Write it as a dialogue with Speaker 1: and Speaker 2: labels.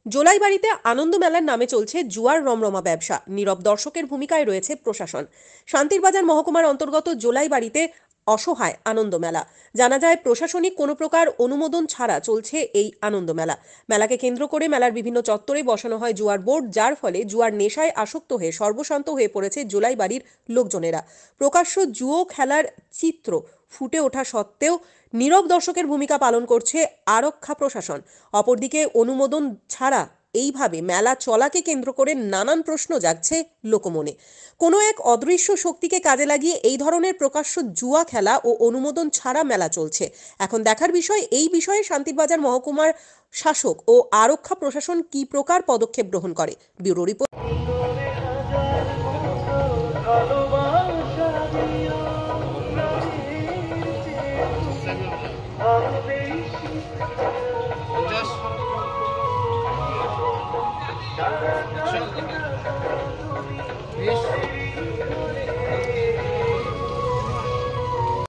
Speaker 1: জোলাইবাড়িতে আনন্দ মেলার নামে চলছে জুয়ার রমরমা ব্যবসা। নীরব দর্শকের ভূমিকায় রয়েছে প্রশাসন। শান্তিরবাজার মহকুমার অন্তর্গত জোলাইবাড়িতে অসহায় আনন্দ মেলা। জানা যায় প্রশাসনিক কোনো প্রকার অনুমোদন ছাড়া চলছে এই আনন্দ মেলা। মেলাকে কেন্দ্র করে মেলার বিভিন্ন চত্বরে বসানো হয় জুয়ার বোর্ড, যার ফলে জুয়ার নেশায় আসক্ত হয়ে সর্বশান্ত হয়ে পড়েছে জোলাইবাড়ির লোকজনেরা। প্রকাশ্য জুয়ো খেলার চিত্র ফুটে ওঠা সত্ত্বেও নীরব দর্শকের ভূমিকা পালন করছে আরক্ষা প্রশাসন। অপরদিকে অনুমোদন ছাড়া এইভাবে মেলা চলাকে কেন্দ্র করে নানান প্রশ্ন জাগছে লোকমনে। কোনো এক অদৃশ্য শক্তিকে কাজে লাগিয়ে এই ধরনের প্রকাশ্য জুয়া খেলা ও অনুমোদন ছাড়া মেলা চলছে। এখন দেখার বিষয়, এই বিষয়ে শান্তিরবাজার মহকুমার শাসক ও আরক্ষা প্রশাসন কী প্রকার পদক্ষেপ গ্রহণ করে। Bureau report.